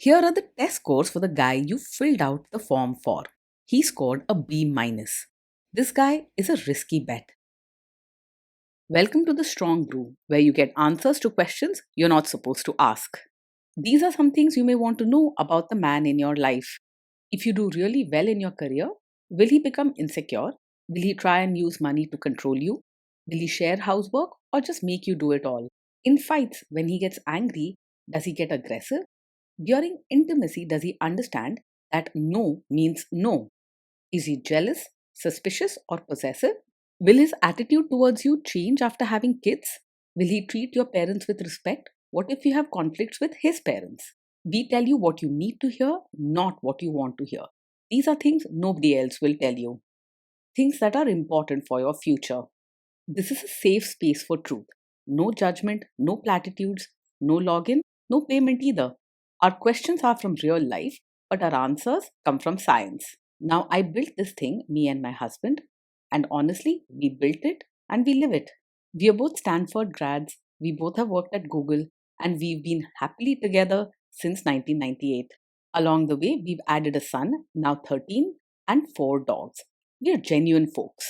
Here are the test scores for the guy you filled out the form for. He scored a B minus. This guy is a risky bet. Welcome to the Strong Brew, where you get answers to questions you're not supposed to ask. These are some things you may want to know about the man in your life. If you do really well in your career, will he become insecure? Will he try and use money to control you? Will he share housework or just make you do it all? In fights, when he gets angry, does he get aggressive? During intimacy, does he understand that no means no? Is he jealous, suspicious, or possessive? Will his attitude towards you change after having kids? Will he treat your parents with respect? What if you have conflicts with his parents? We tell you what you need to hear, not what you want to hear. These are things nobody else will tell you. Things that are important for your future. This is a safe space for truth. No judgment, no platitudes, no login, no payment either. Our questions are from real life, but our answers come from science. Now, I built this thing, me and my husband, and honestly, we built it and we live it. We are both Stanford grads, we both have worked at Google, and we've been happily together since 1998. Along the way, we've added a son, now 13, and 4 dogs. We are genuine folks.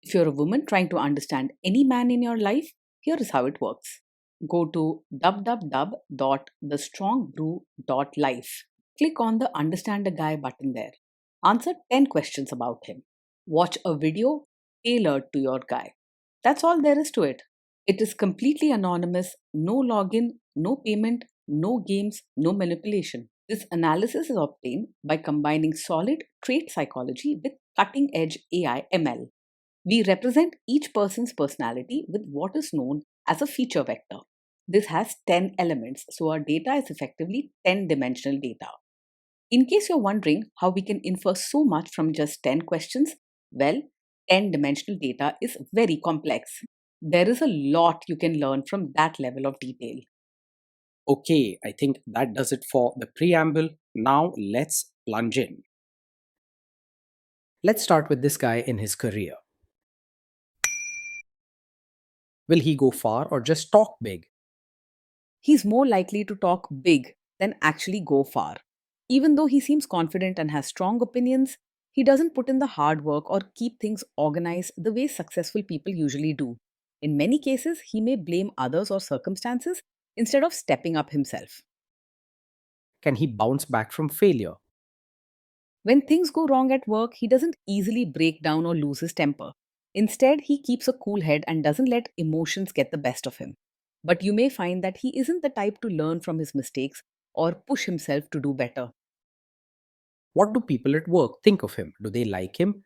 If you're a woman trying to understand any man in your life, here is how it works. Go to www.thestrongbrew.life. Click on the Understand a Guy button there. Answer 10 questions about him. Watch a video tailored to your guy. That's all there is to it. It is completely anonymous, no login, no payment, no games, no manipulation. This analysis is obtained by combining solid trait psychology with cutting edge AI ML. We represent each person's personality with what is known as a feature vector. This has 10 elements, so our data is effectively 10-dimensional data. In case you're wondering how we can infer so much from just 10 questions, well, 10-dimensional data is very complex. There is a lot you can learn from that level of detail. Okay, I think that does it for the preamble. Now let's plunge in. Let's start with this guy in his career. Will he go far or just talk big? He's more likely to talk big than actually go far. Even though he seems confident and has strong opinions, he doesn't put in the hard work or keep things organized the way successful people usually do. In many cases, he may blame others or circumstances instead of stepping up himself. Can he bounce back from failure? When things go wrong at work, he doesn't easily break down or lose his temper. Instead, he keeps a cool head and doesn't let emotions get the best of him. But you may find that he isn't the type to learn from his mistakes or push himself to do better. What do people at work think of him? Do they like him?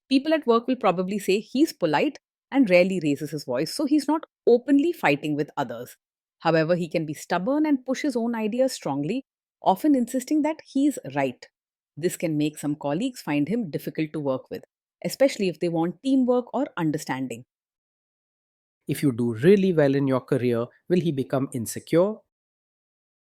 People at work will probably say he's polite and rarely raises his voice, so he's not openly fighting with others. However, he can be stubborn and push his own ideas strongly, often insisting that he's right. This can make some colleagues find him difficult to work with, especially if they want teamwork or understanding. If you do really well in your career, will he become insecure?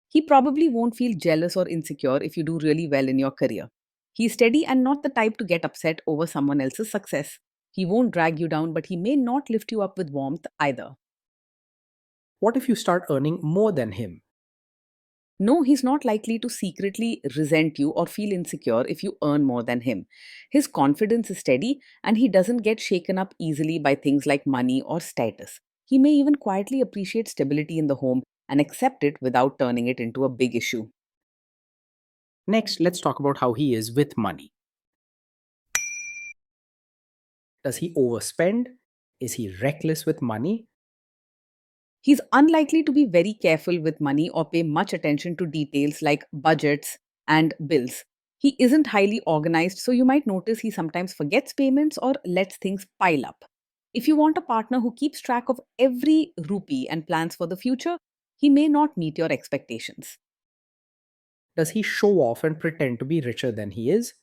He probably won't feel jealous or insecure if you do really well in your career. He's steady and not the type to get upset over someone else's success. He won't drag you down, but he may not lift you up with warmth either. What if you start earning more than him? No, he's not likely to secretly resent you or feel insecure if you earn more than him. His confidence is steady and he doesn't get shaken up easily by things like money or status. He may even quietly appreciate stability in the home and accept it without turning it into a big issue. Next, let's talk about how he is with money. Does he overspend? Is he reckless with money? He's unlikely to be very careful with money or pay much attention to details like budgets and bills. He isn't highly organized, so you might notice he sometimes forgets payments or lets things pile up. If you want a partner who keeps track of every rupee and plans for the future, he may not meet your expectations. Does he show off and pretend to be richer than he is?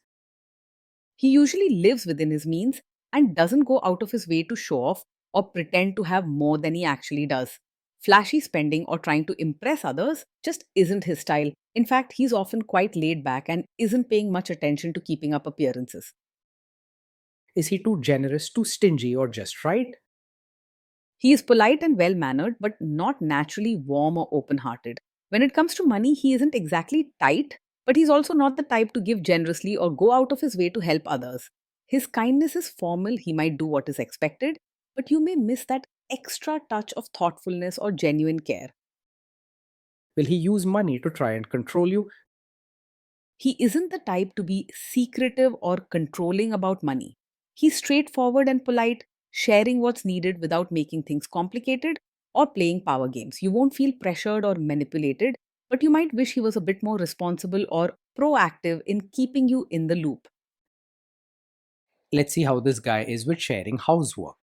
He usually lives within his means and doesn't go out of his way to show off or pretend to have more than he actually does. Flashy spending or trying to impress others just isn't his style. In fact, he's often quite laid back and isn't paying much attention to keeping up appearances. Is he too generous, too stingy, or just right? He is polite and well mannered, but not naturally warm or open hearted. When it comes to money, he isn't exactly tight, but he's also not the type to give generously or go out of his way to help others. His kindness is formal, he might do what is expected, but you may miss that extra touch of thoughtfulness or genuine care. Will he use money to try and control you? He isn't the type to be secretive or controlling about money. He's straightforward and polite, sharing what's needed without making things complicated or playing power games. You won't feel pressured or manipulated, but you might wish he was a bit more responsible or proactive in keeping you in the loop. Let's see how this guy is with sharing housework.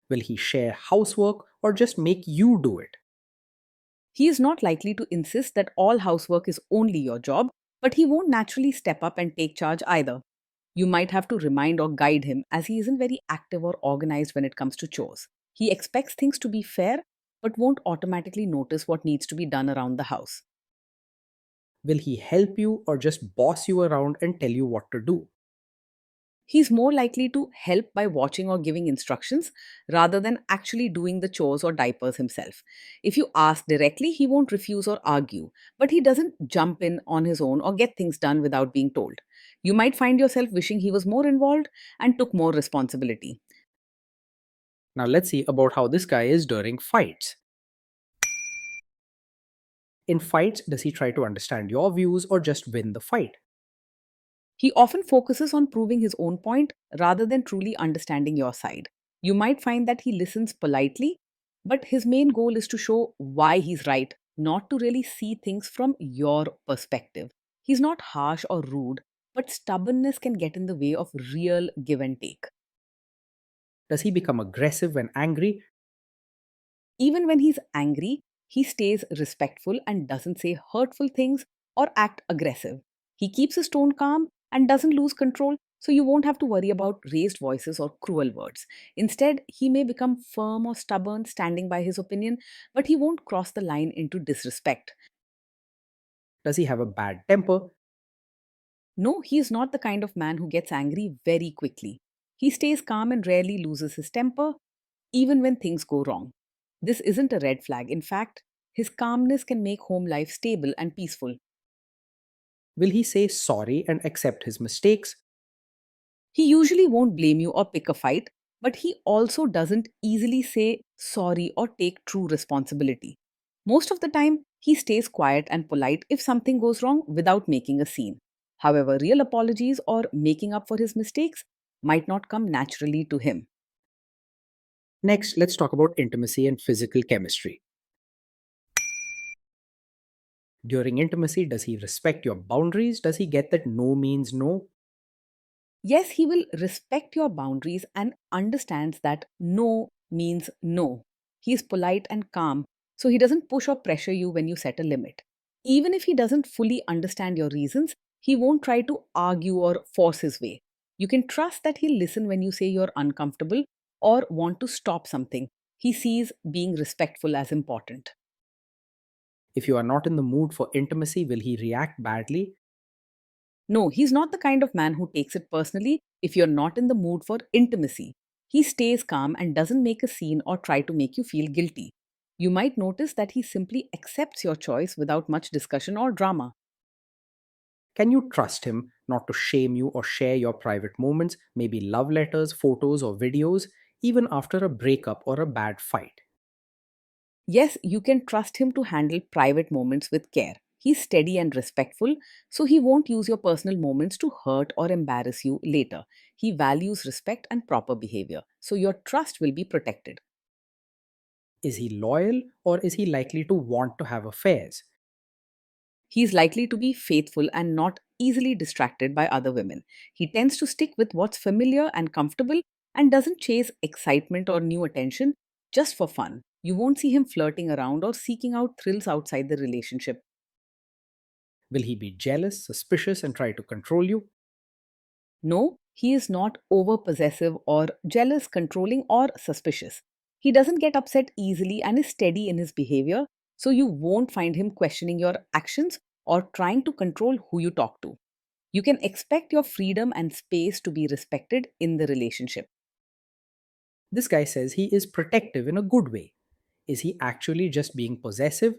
Will he share housework or just make you do it? He is not likely to insist that all housework is only your job, but he won't naturally step up and take charge either. You might have to remind or guide him as he isn't very active or organized when it comes to chores. He expects things to be fair, but won't automatically notice what needs to be done around the house. Will he help you or just boss you around and tell you what to do? He's more likely to help by watching or giving instructions rather than actually doing the chores or diapers himself. If you ask directly, he won't refuse or argue, but he doesn't jump in on his own or get things done without being told. You might find yourself wishing he was more involved and took more responsibility. Now let's see about how this guy is during fights. In fights, does he try to understand your views or just win the fight? He often focuses on proving his own point rather than truly understanding your side. You might find that he listens politely, but his main goal is to show why he's right, not to really see things from your perspective. He's not harsh or rude, but stubbornness can get in the way of real give and take. Does he become aggressive when angry? Even when he's angry, he stays respectful and doesn't say hurtful things or act aggressive. He keeps his tone calm and doesn't lose control, so you won't have to worry about raised voices or cruel words. Instead, he may become firm or stubborn, standing by his opinion, but he won't cross the line into disrespect. Does he have a bad temper? No, he is not the kind of man who gets angry very quickly. He stays calm and rarely loses his temper, even when things go wrong. This isn't a red flag. In fact, his calmness can make home life stable and peaceful. Will he say sorry and accept his mistakes? He usually won't blame you or pick a fight, but he also doesn't easily say sorry or take true responsibility. Most of the time, he stays quiet and polite if something goes wrong without making a scene. However, real apologies or making up for his mistakes might not come naturally to him. Next, let's talk about intimacy and physical chemistry. During intimacy, does he respect your boundaries? Does he get that no means no? Yes, he will respect your boundaries and understands that no means no. He is polite and calm, so he doesn't push or pressure you when you set a limit. Even if he doesn't fully understand your reasons, he won't try to argue or force his way. You can trust that he'll listen when you say you're uncomfortable or want to stop something. He sees being respectful as important. If you are not in the mood for intimacy, will he react badly? No, he's not the kind of man who takes it personally if you're not in the mood for intimacy. He stays calm and doesn't make a scene or try to make you feel guilty. You might notice that he simply accepts your choice without much discussion or drama. Can you trust him not to shame you or share your private moments, maybe love letters, photos, or videos, even after a breakup or a bad fight? Yes, you can trust him to handle private moments with care. He's steady and respectful, so he won't use your personal moments to hurt or embarrass you later. He values respect and proper behavior, so your trust will be protected. Is he loyal or is he likely to want to have affairs? He is likely to be faithful and not easily distracted by other women. He tends to stick with what's familiar and comfortable and doesn't chase excitement or new attention just for fun. You won't see him flirting around or seeking out thrills outside the relationship. Will he be jealous, suspicious, and try to control you? No, he is not over possessive or jealous, controlling, or suspicious. He doesn't get upset easily and is steady in his behavior, so you won't find him questioning your actions or trying to control who you talk to. You can expect your freedom and space to be respected in the relationship. This guy says he is protective in a good way. Is he actually just being possessive?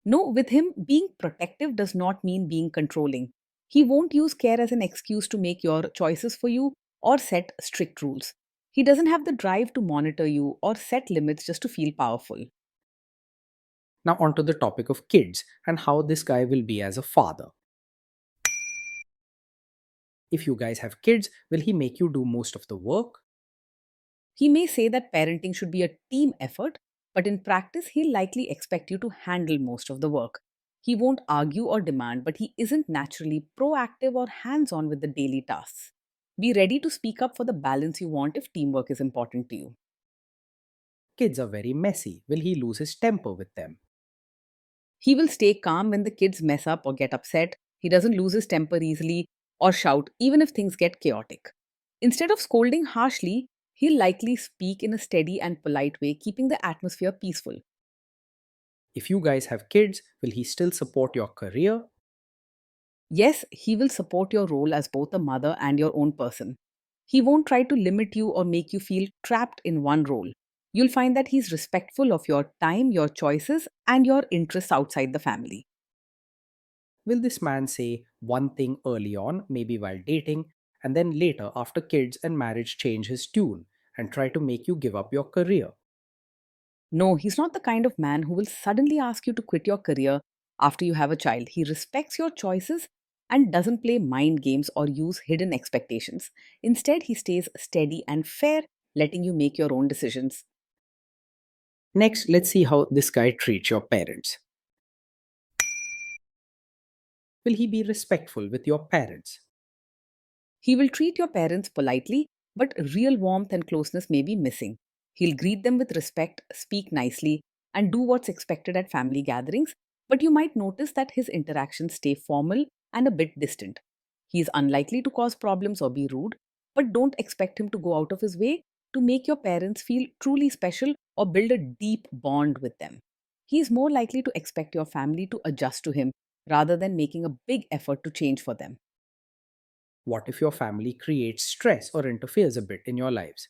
No, with him, being protective does not mean being controlling. He won't use care as an excuse to make your choices for you or set strict rules. He doesn't have the drive to monitor you or set limits just to feel powerful. Now, onto the topic of kids and how this guy will be as a father. If you guys have kids, will he make you do most of the work? He may say that parenting should be a team effort, but in practice, he'll likely expect you to handle most of the work. He won't argue or demand, but he isn't naturally proactive or hands on with the daily tasks. Be ready to speak up for the balance you want if teamwork is important to you. Kids are very messy. Will he lose his temper with them? He will stay calm when the kids mess up or get upset. He doesn't lose his temper easily or shout, even if things get chaotic. Instead of scolding harshly, he'll likely speak in a steady and polite way, keeping the atmosphere peaceful. If you guys have kids, will he still support your career? Yes, he will support your role as both a mother and your own person. He won't try to limit you or make you feel trapped in one role. You'll find that he's respectful of your time, your choices, and your interests outside the family. Will this man say one thing early on, maybe while dating, and then later, after kids and marriage, change his tune and try to make you give up your career? No, he's not the kind of man who will suddenly ask you to quit your career after you have a child. He respects your choices and doesn't play mind games or use hidden expectations. Instead, he stays steady and fair, letting you make your own decisions. Next, let's see how this guy treats your parents. Will he be respectful with your parents? He will treat your parents politely, but real warmth and closeness may be missing. He'll greet them with respect, speak nicely, and do what's expected at family gatherings, but you might notice that his interactions stay formal and a bit distant. He is unlikely to cause problems or be rude, but don't expect him to go out of his way to make your parents feel truly special or build a deep bond with them. He is more likely to expect your family to adjust to him rather than making a big effort to change for them. What if your family creates stress or interferes a bit in your lives?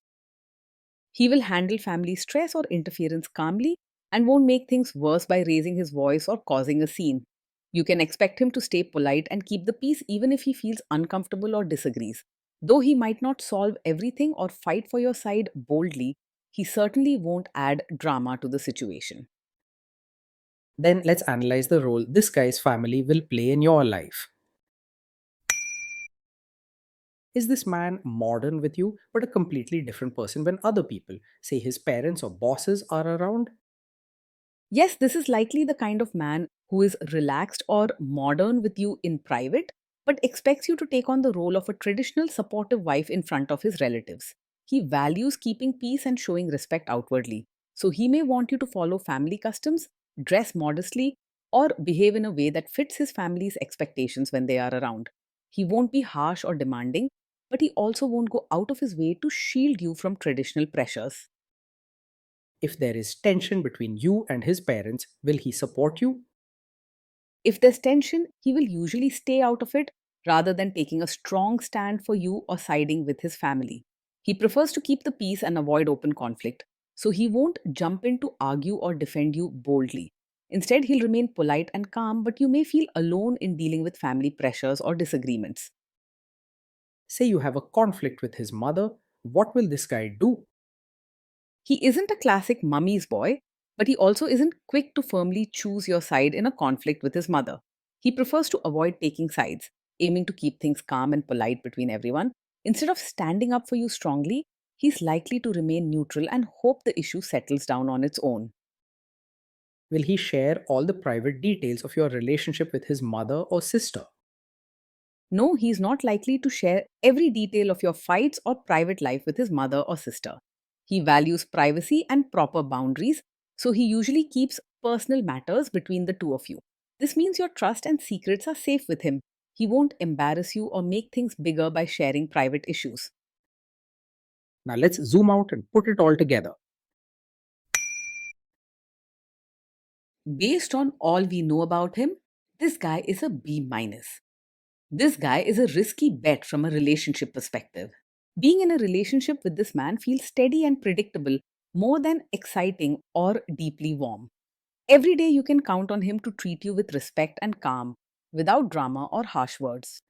He will handle family stress or interference calmly and won't make things worse by raising his voice or causing a scene. You can expect him to stay polite and keep the peace even if he feels uncomfortable or disagrees. Though he might not solve everything or fight for your side boldly, he certainly won't add drama to the situation. Then let's analyze the role this guy's family will play in your life. Is this man modern with you, but a completely different person when other people, say his parents or bosses, are around? Yes, this is likely the kind of man who is relaxed or modern with you in private, but expects you to take on the role of a traditional supportive wife in front of his relatives. He values keeping peace and showing respect outwardly. So he may want you to follow family customs, dress modestly, or behave in a way that fits his family's expectations when they are around. He won't be harsh or demanding, but he also won't go out of his way to shield you from traditional pressures. If there is tension between you and his parents, will he support you? If there's tension, he will usually stay out of it rather than taking a strong stand for you or siding with his family. He prefers to keep the peace and avoid open conflict, so he won't jump in to argue or defend you boldly. Instead, he'll remain polite and calm, but you may feel alone in dealing with family pressures or disagreements. Say you have a conflict with his mother, what will this guy do? He isn't a classic mummy's boy, but he also isn't quick to firmly choose your side in a conflict with his mother. He prefers to avoid taking sides, aiming to keep things calm and polite between everyone. Instead of standing up for you strongly, he's likely to remain neutral and hope the issue settles down on its own. Will he share all the private details of your relationship with his mother or sister? No, he's not likely to share every detail of your fights or private life with his mother or sister. He values privacy and proper boundaries, so he usually keeps personal matters between the two of you. This means your trust and secrets are safe with him. He won't embarrass you or make things bigger by sharing private issues. Now let's zoom out and put it all together. Based on all we know about him, this guy is a B minus. This guy is a risky bet from a relationship perspective. Being in a relationship with this man feels steady and predictable, more than exciting or deeply warm. Every day you can count on him to treat you with respect and calm, without drama or harsh words.